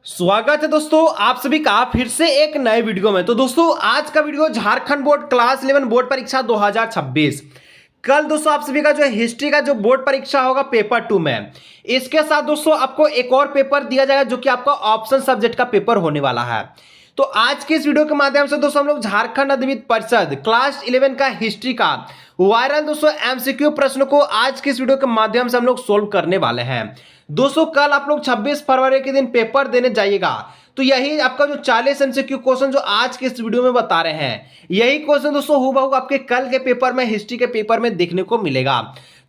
स्वागत है दोस्तों आप सभी का फिर से एक नए वीडियो में। तो दोस्तों आज का video Jharkhand board class 11 board परीक्षा 2026। कल दोस्तों आप सभी का जो हिस्ट्री का जो बोर्ड परीक्षा होगा पेपर 2 में, इसके साथ दोस्तों आपको एक और पेपर दिया जाएगा जो कि आपका ऑप्शन सब्जेक्ट का पेपर होने वाला है। तो आज के इस वीडियो के माध्यम से दोस्तों हम लोग झारखंड अधिविद्य परिषद क्लास 11 का हिस्ट्री का वायरल दोस्तों एमसीक्यू प्रश्न को आज के इस वीडियो के माध्यम से हम लोग सोल्व करने वाले हैं। दोस्तों कल आप लोग 26 फरवरी के दिन पेपर देने जाइएगा, तो यही आपका जो 40 एमसीक्यू क्वेश्चन जो आज के इस वीडियो में बता रहे हैं, यही क्वेश्चन दोस्तों हूबहू आपके कल के पेपर में हिस्ट्री के पेपर में देखने को मिलेगा।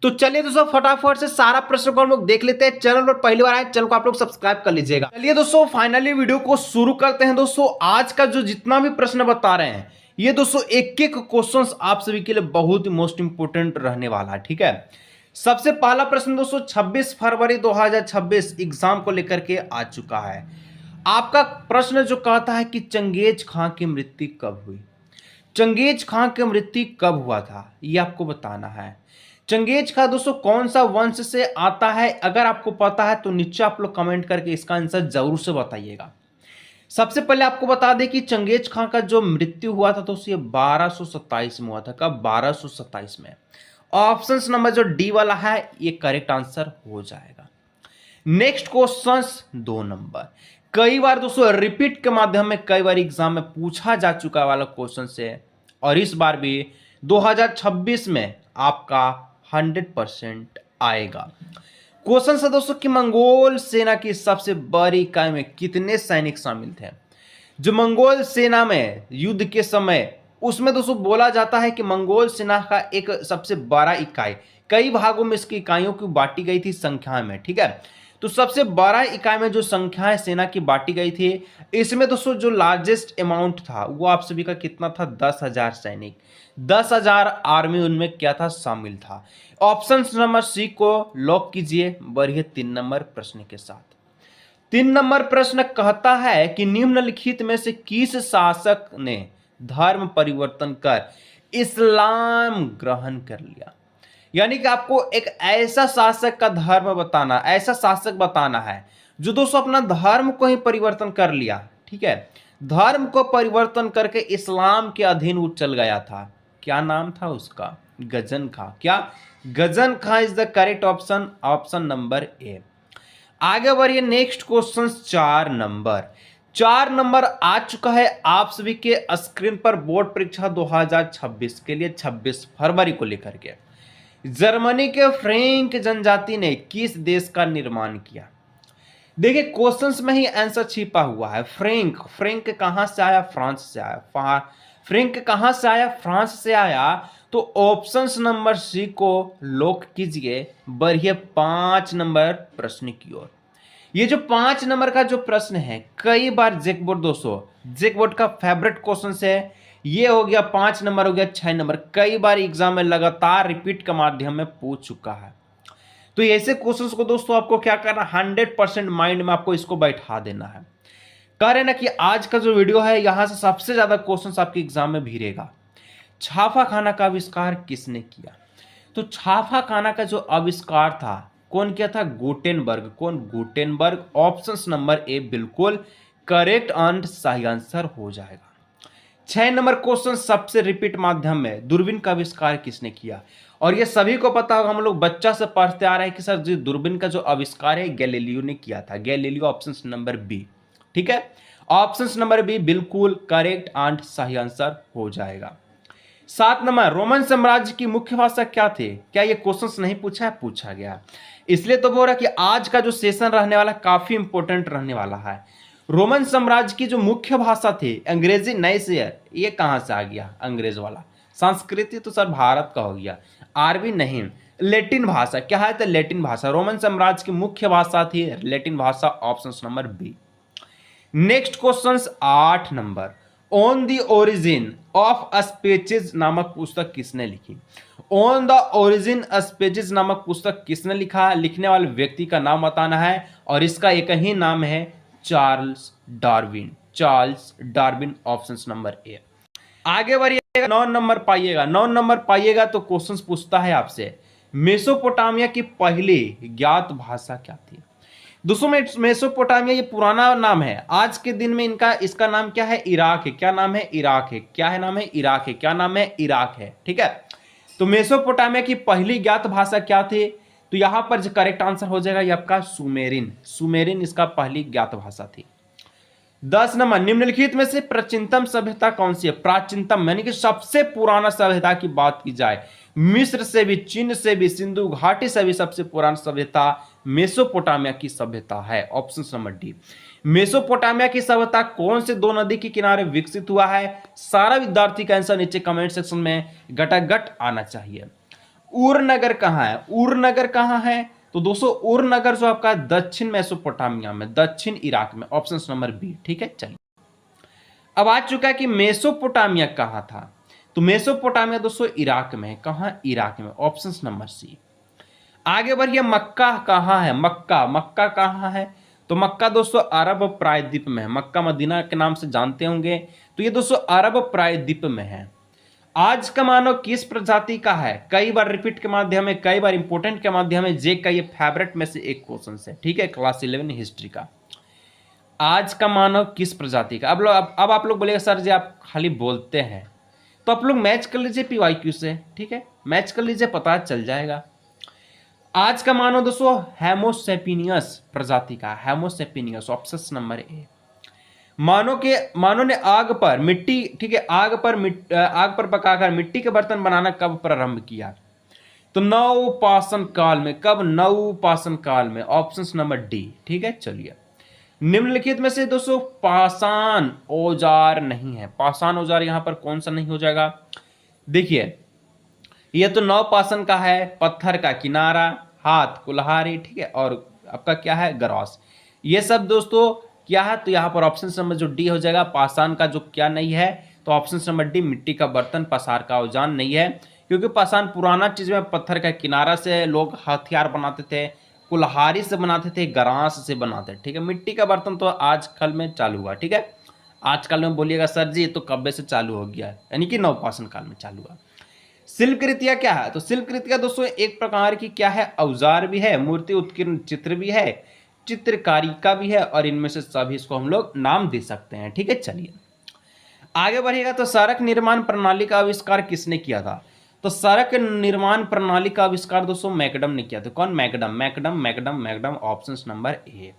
तो चलिए दोस्तों फटाफट से सारा प्रश्न को हम लोग देख लेते हैं। चैनल पर पहली बार आए चैनल को आप लोग सब्सक्राइब कर लीजिएगा। चलिए दोस्तों फाइनली वीडियो को शुरू करते हैं। दोस्तों आज का जो जितना भी प्रश्न बता रहे हैं ये दोस्तों एक एक क्वेश्चन आप सभी के लिए बहुत ही मोस्ट इंपोर्टेंट रहने वाला है। ठीक है, सबसे पहला प्रश्न दोस्तों 26 फरवरी 2026 एग्जाम को लेकर के आ चुका है। आपका प्रश्न जो कहता है कि चंगेज खां की मृत्यु कब हुई। चंगेज खां की मृत्यु कब हुआ था ये आपको बताना है। चंगेज खां दोस्तों कौन सा वंश से आता है, अगर आपको पता है तो नीचे आप लोग कमेंट करके इसका आंसर जरूर से बताइएगा। सबसे पहले आपको बता दें कि चंगेज खां का जो मृत्यु हुआ था तो ये 1227 में हुआ था। कब? 1227 में। ऑप्शन नंबर जो डी वाला है ये करेक्ट आंसर हो जाएगा। नेक्स्ट क्वेश्चन 2 नंबर, कई बार दोस्तों रिपीट के माध्यम में कई बार एग्जाम में पूछा जा चुका वाला क्वेश्चन से, और इस बार भी 2026 में आपका 100% आएगा। क्वेश्चन है दोस्तों कि मंगोल सेना की सबसे बड़ी इकाई में कितने सैनिक शामिल थे। जो मंगोल सेना में युद्ध के समय उसमें दोस्तों बोला जाता है कि मंगोल सेना का एक सबसे बड़ा इकाई, कई भागों में इसकी इकाइयों की बांटी गई थी संख्या में। ठीक है, तो सबसे बड़ा इकाई में जो संख्या सेना की बांटी गई थी, इसमें दोस्तों जो लार्जेस्ट अमाउंट था वो आप सभी का कितना था? 10,000 सैनिक, 10,000 आर्मी उनमें क्या था? शामिल था। ऑप्शन नंबर सी को लॉक कीजिए। बढ़िए 3 नंबर प्रश्न के साथ। 3 नंबर प्रश्न कहता है कि निम्नलिखित में से किस शासक ने धर्म परिवर्तन कर इस्लाम ग्रहण कर लिया। यानी कि आपको एक ऐसा शासक का धर्म बताना, ऐसा शासक बताना है जो दोस्तों अपना धर्म को ही परिवर्तन कर लिया। ठीक है, धर्म को परिवर्तन करके इस्लाम के अधीन वो चल गया था। क्या नाम था उसका? गजन खां। क्या? Gajan Khan is the correct option, option number A. आगे बढ़िए नेक्स्ट क्वेश्चन 4 नंबर। 4 नंबर आ चुका है आप सभी के स्क्रीन पर बोर्ड परीक्षा 2026 के लिए 26 फरवरी को लेकर के। जर्मनी के फ्रेंक जनजाति ने किस देश का निर्माण किया। देखिए क्वेश्चंस में ही आंसर छिपा हुआ है। फ्रेंक, फ्रेंक कहां से आया? फ्रांस से आया। फ्रेंक कहां से आया? फ्रांस से आया। तो ऑप्शन नंबर सी को लॉक कीजिए। बढ़िए 5 नंबर प्रश्न की ओर। ये जो 5 नंबर का जो प्रश्न है कई बार जेक बोर्ड दोस्तों, जेक बोर्ड का फेवरेट क्वेश्चन है। ये हो गया 5 नंबर, हो गया 6 नंबर, कई बार एग्जाम में लगातार रिपीट के माध्यम में पूछ चुका है। तो ऐसे क्वेश्चंस को दोस्तों आपको क्या करना, 100% माइंड में आपको इसको बैठा देना है। कह रहे ना कि आज का जो वीडियो है यहां से सबसे ज्यादा क्वेश्चंस आपके एग्जाम में भिड़ेगा। छापा खाना का आविष्कार किसने किया। तो छापा खाना का जो आविष्कार था कौन किया था? गुटेनबर्ग। कौन? गुटेनबर्ग। ऑप्शन नंबर ए बिल्कुल करेक्ट एंड सही आंसर हो जाएगा। 6 नंबर क्वेश्चन सबसे रिपीट माध्यम में, दूरबीन का आविष्कार किसने किया। और ये सभी को पता होगा, हम लोग बच्चा से पढ़ते आ रहे हैं कि सर जो दूरबीन का जो आविष्कार है गैलीलियो ने किया था। Galileo option number B. ठीक है, ऑप्शन नंबर बी बिल्कुल करेक्ट एंड सही आंसर हो जाएगा। 7 नंबर, रोमन साम्राज्य की मुख्य भाषा क्या थी। क्या ये क्वेश्चन नहीं पूछा है? पूछा गया, इसलिए तो बोल रहा कि आज का जो सेशन रहने वाला काफी इंपॉर्टेंट रहने वाला है। रोमन साम्राज्य की जो मुख्य भाषा थी अंग्रेजी नहीं से, ये कहां से आ गया अंग्रेज वाला। संस्कृति तो सर भारत का हो गया, अरबी नहीं। लैटिन भाषा क्या है? तो लैटिन भाषा। रोमन साम्राज्य की मुख्य भाषा थी लैटिन भाषा। Option number B. Next question 8 number, on the origin of speeches नामक पुस्तक किसने लिखी। ऑन द ओरिजिन स्पीचेज नामक पुस्तक किसने लिखा? लिखने वाले व्यक्ति का नाम बताना है, और इसका एक ही नाम है Charles Darwin. Charles Darwin option number A. आगे बढ़िएगा 9 नंबर पाइएगा। 9 नंबर पाइएगा तो क्वेश्चंस पूछता है आपसे, मेसोपोटामिया की पहली ज्ञात भाषा क्या थी। दोस्तों मेसोपोटामिया ये पुराना नाम है, आज के दिन में इसका नाम क्या है, इराक है। क्या नाम है, इराक है। क्या है नाम है, इराक है। क्या नाम है, इराक है। ठीक है, तो मेसोपोटामिया की पहली ज्ञात भाषा क्या थी, तो यहां पर जो करेक्ट आंसर हो जाएगा ये आपका सुमेरिन। सुमेरिन इसका पहली ज्ञात भाषा थी। 10 नंबर, निम्नलिखित में से प्राचीनतम सभ्यता कौन सी है। प्राचीनतम यानी कि सबसे पुराना सभ्यता की बात की जाए, मिस्र से भी, चीन से भी, सिंधु घाटी से भी सबसे पुरानी सभ्यता मेसोपोटामिया की सभ्यता है। Option number D. मेसोपोटामिया की सभ्यता कौन से दो नदी के किनारे विकसित हुआ है। सारा विद्यार्थी का आंसर नीचे कमेंट सेक्शन में घटाघट आना चाहिए। उर नगर कहां है, उर नगर कहां है, तो दोस्तों उर नगर जो आपका दक्षिण मेसोपोटामिया में, दक्षिण इराक में। Option number B. ठीक है, चलिए अब आ चुका है कि मेसोपोटामिया कहां था, तो मेसोपोटामिया दोस्तों इराक में है। कहां, इराक में। Option number C. आगे बढ़िए, मक्का कहां है, मक्का, मक्का कहां है, तो मक्का दोस्तों अरब प्रायद्वीप में है। मक्का मदीना के नाम से जानते होंगे, तो ये दोस्तों अरब प्रायद्वीप में है। आज का मानव किस प्रजाति का है, कई बार रिपीट के माध्यम में, कई बार इंपोर्टेंट के माध्यम में, जे का ये फेवरेट में से एक क्वेश्चन है। ठीक है, क्लास 11 हिस्ट्री का। आज का मानव किस प्रजाति का। अब आप लोग बोलेगा सर जी आप खाली बोलते हैं, तो आप लोग मैच कर लीजिए पीवाईक्यू से। ठीक है, मैच कर लीजिए, पता चल जाएगा। आज का मानव दोस्तों हेमोसेपिनियस प्रजाति का, हेमोसेपिनियस। ऑप्शन नंबर ए। मानव ने आग पर मिट्टी, ठीक है, आग पर पकाकर मिट्टी के बर्तन बनाना कब प्रारंभ किया, तो नवपाषाण काल में। कब, नवपाषाण काल में। Option number D. ठीक है, चलिए निम्नलिखित में से दोस्तों पाषाण औजार नहीं है। पाषाण औजार यहां पर कौन सा नहीं हो जाएगा, देखिए ये तो नवपाषाण का है, पत्थर का किनारा, हाथ, कुल्हाड़ी, ठीक है, और आपका क्या है, गरास। ये सब दोस्तों क्या है, तो यहाँ पर ऑप्शन नंबर जो डी हो जाएगा। पाषाण का जो क्या नहीं है, तो ऑप्शन नंबर डी, मिट्टी का बर्तन, पसार का औजार नहीं है, क्योंकि पाषाण पुराना चीज में, पत्थर का किनारा से लोग हथियार बनाते थे, कुल्हाड़ी से बनाते थे, गरास से बनाते थे। ठीक है, मिट्टी का बर्तन तो आजकल में चालू हुआ। ठीक है, आजकल में बोलिएगा सर जी ये तो कब्बे से चालू हो गया, यानी कि नवपाषाण काल में चालू हुआ। शिल्प कृतियां क्या है, तो शिल्प कृतियां दोस्तों एक प्रकार की क्या है, औजार भी है, मूर्ति उत्कीर्ण चित्र भी है, चित्रकारी का भी है, और इनमें से सभी इसको हम लोग नाम दे सकते हैं। ठीक है, चलिए आगे बढ़िएगा। तो सड़क निर्माण प्रणाली का आविष्कार किसने किया था, तो सड़क निर्माण प्रणाली का आविष्कार दोस्तों मैकडम ने किया था। कौन, McAdam, McAdam, McAdam, McAdam. Option number A.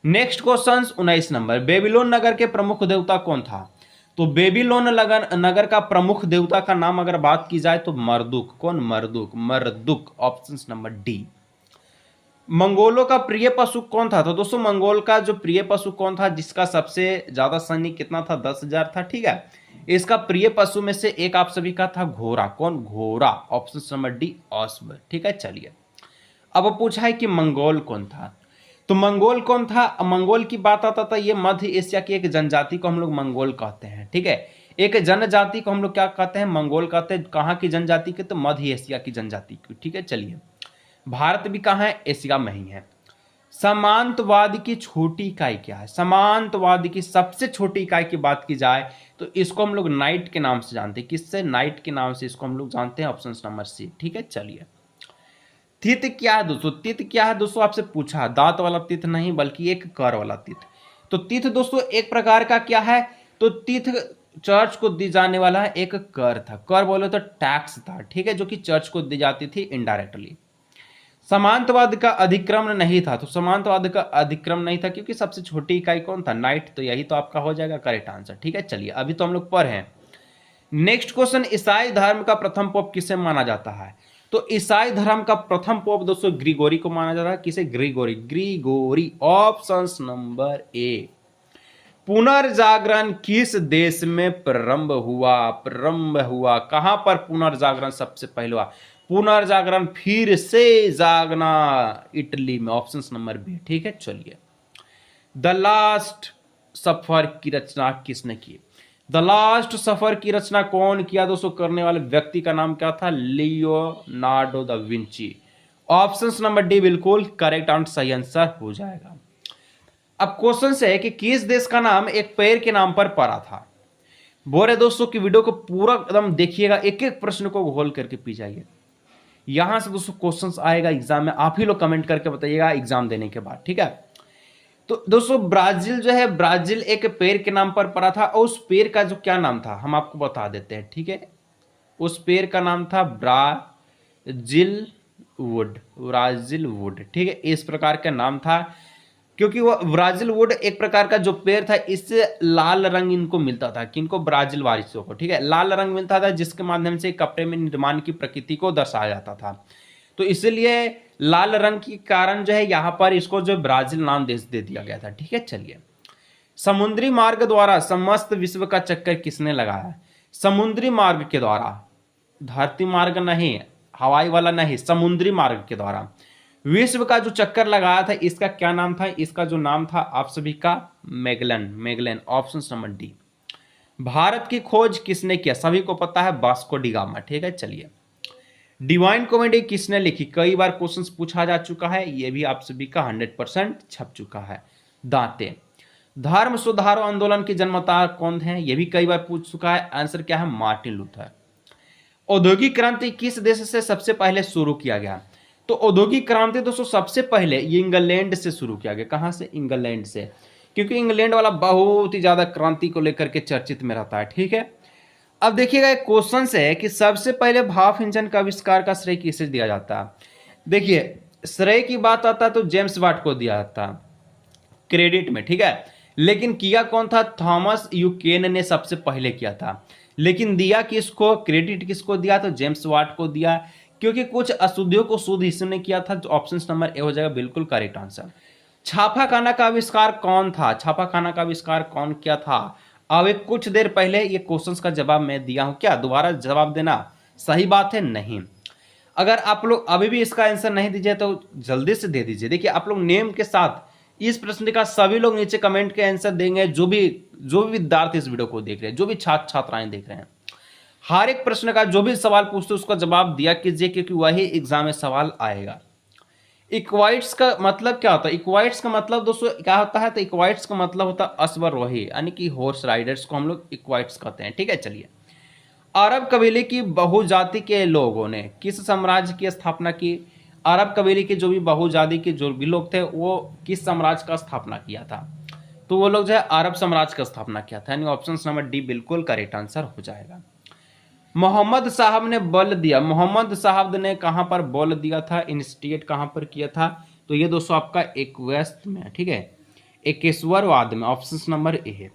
Next question 19 number, Babylon नगर के प्रमुख देवता कौन था, तो बेबीलोन नगर का प्रमुख देवता का नाम अगर बात की जाए तो मर्दुक। कौन, Marduk, Marduk. Option number D. मंगोलों का प्रिय पशु कौन था, तो दोस्तों मंगोल का जो प्रिय पशु कौन था, जिसका सबसे ज्यादा सैनिक कितना था, 10,000 था। ठीक है, इसका प्रिय पशु में से एक आप सभी का था घोड़ा। कौन, घोड़ा। ऑप्शन नंबर डी, अश्व। ठीक है, चलिए अब पूछा है कि मंगोल कौन था, तो मंगोल कौन था। मंगोल की बात आता था, ये मध्य एशिया की एक जनजाति को हम लोग मंगोल कहते हैं। ठीक है, एक जनजाति को हम लोग क्या कहते हैं, मंगोल कहते हैं। कहाँ की जनजाति के, तो मध्य एशिया की जनजाति की। ठीक है, चलिए भारत भी कहाँ है, एशिया में ही है। समांतवाद की छोटी इकाई क्या है, समांतवाद की सबसे छोटी इकाई की बात की जाए तो इसको हम लोग नाइट के नाम से जानते हैं। किससे, नाइट के नाम से इसको हम लोग जानते हैं। Option number C. ठीक है, चलिए तीत क्या है दोस्तों, तीत क्या है दोस्तों, आपसे पूछा, दांत वाला तीत नहीं बल्कि एक कर वाला तीत। तो तीत दोस्तों एक प्रकार का क्या है, तो तीत चर्च को दी जाने वाला है एक कर था। कर बोले तो टैक्स था। ठीक है, जो कि चर्च को दी जाती थी इनडायरेक्टली। समांतवाद का अधिक्रमण नहीं था, तो समांतवाद का अधिक्रमण नहीं था क्योंकि सबसे छोटी इकाई कौन था, नाइट। तो यही तो आपका हो जाएगा करेक्ट आंसर। ठीक है, चलिए अभी तो हम लोग पर हैं। नेक्स्ट क्वेश्चन, ईसाई धर्म का प्रथम पोप किसे माना जाता है, तो ईसाई धर्म का प्रथम पोप दोस्तों ग्रिगोरी को माना जाता है। किसे, Grigori, Grigori. Option number A. पुनर्जागरण किस देश में प्रारंभ हुआ, कहां पर पुनर्जागरण सबसे पहले हुआ, पुनर्जागरण फिर से जागना, इटली में। Option number B. ठीक है, चलिए द लास्ट सफर की रचना किसने की, द लास्ट सफर की रचना कौन किया दोस्तों, करने वाले व्यक्ति का नाम क्या था, Leonardo da Vinci. Option number D बिल्कुल करेक्ट आंसर, सही आंसर हो जाएगा। अब क्वेश्चन से है कि किस देश का नाम एक पेड़ के नाम पर पड़ा था। बोल रहे दोस्तों कि वीडियो को पूरा एकदम देखिएगा, एक एक प्रश्न को घोल करके पी जाइए। यहां से दोस्तों क्वेश्चंस आएगा एग्जाम में, आप ही लोग कमेंट करके बताइएगा एग्जाम देने के बाद। ठीक है, तो दोस्तों ब्राजील जो है, ब्राजील एक पेड़ के नाम पर पड़ा था, और उस पेड़ का जो क्या नाम था हम आपको बता देते हैं, ठीक है। उस पेड़ का नाम था ब्राजील वुड, ब्राजील वुड, ठीक है, इस प्रकार का नाम था। क्योंकि वो ब्राजील वुड एक प्रकार का जो पेड़ था, इससे लाल रंग इनको मिलता था, किनको, ब्राजील वासियों को, ठीक है, लाल रंग मिलता था, जिसके माध्यम से कपड़े में निर्माण की प्रकृति को दर्शाया जाता था। तो इसलिए लाल रंग के कारण जो है यहाँ पर इसको जो ब्राजील नाम दे दिया गया था, ठीक है। चलिए, समुद्री मार्ग द्वारा समस्त विश्व का चक्कर किसने लगाया? समुद्री मार्ग के द्वारा, धरती मार्ग नहीं, हवाई वाला नहीं, समुद्री मार्ग के द्वारा विश्व का जो चक्कर लगाया था, इसका क्या नाम था? इसका जो नाम था आप सभी का Magellan, Magellan, option number D. Bharat की खोज किसने किया? सभी को पता है, वास्को डी गामा, ठीक है। चलिए, डिवाइन कॉमेडी किसने लिखी? कई बार क्वेश्चन पूछा जा चुका है, यह भी आप सभी का 100% छप चुका है, दांते। धर्म सुधार आंदोलन के जन्मदाता कौन है? यह भी कई बार पूछ चुका है, आंसर क्या है? Martin Luther. औद्योगिक क्रांति किस देश से सबसे पहले शुरू किया गया? तो औद्योगिक क्रांति दोस्तों सबसे पहले ये इंग्लैंड से शुरू किया गया। कहां से? इंग्लैंड से, क्योंकि इंग्लैंड वाला बहुत ही ज्यादा क्रांति को लेकर के चर्चित में रहता है, ठीक है। अब देखिएगा, एक क्वेश्चन से है कि सबसे पहले भाप इंजन का आविष्कार का श्रेय किसे दिया जाता है? देखिए, श्रेय की बात आता तो जेम्स वाट को दिया जाता क्रेडिट में, ठीक है, लेकिन किया कौन था? थॉमस यूकेन ने सबसे पहले किया था, लेकिन दिया किसको, क्रेडिट किसको दिया? तो जेम्स वाट को दिया, क्योंकि कुछ अशुद्धियों को शुद्ध इसने किया था। तो ऑप्शन नंबर ए हो जाएगा बिल्कुल करेक्ट आंसर। छापाखाना का आविष्कार कौन था? छापाखाना का आविष्कार कौन किया था? अब एक कुछ देर पहले ये क्वेश्चंस का जवाब मैं दिया हूं, क्या दोबारा जवाब देना सही बात है? नहीं। अगर आप लोग अभी भी इसका आंसर नहीं दीजिए तो जल्दी से दे दीजिए। देखिए, आप लोग नेम के साथ इस प्रश्न का सभी लोग नीचे कमेंट के आंसर देंगे, जो भी विद्यार्थी इस वीडियो को देख रहे हैं, जो भी छात्र छात्राएं देख रहे हैं, हर एक प्रश्न का जो भी सवाल पूछते उसका जवाब दिया कीजिए, क्योंकि वही एग्जाम में सवाल आएगा। इक्वाइट्स का मतलब क्या होता है? इक्वाइट्स का मतलब दोस्तों क्या होता है? तो इक्वाइट्स का मतलब होता है अश्वारोही, यानी कि हॉर्स राइडर्स को हम लोग इक्वाइट्स कहते हैं, ठीक है। चलिए, अरब कबीले की बहुजाति के लोगों ने किस साम्राज्य की स्थापना की? अरब कबीले के जो भी बहुजाति के जो भी लोग थे, वो किस साम्राज्य का स्थापना किया था? तो वो लोग जो है अरब साम्राज्य का स्थापना किया था, यानी ऑप्शन नंबर डी बिल्कुल करेक्ट आंसर हो जाएगा। मोहम्मद साहब ने बल दिया, मोहम्मद साहब ने कहां पर बल दिया था? इंस्टिगेट कहां पर किया था? तो ये दोस्तों आपका एक वेस्ट में, ठीक है, एकेश्वरवाद में, ऑप्शन नंबर ए है।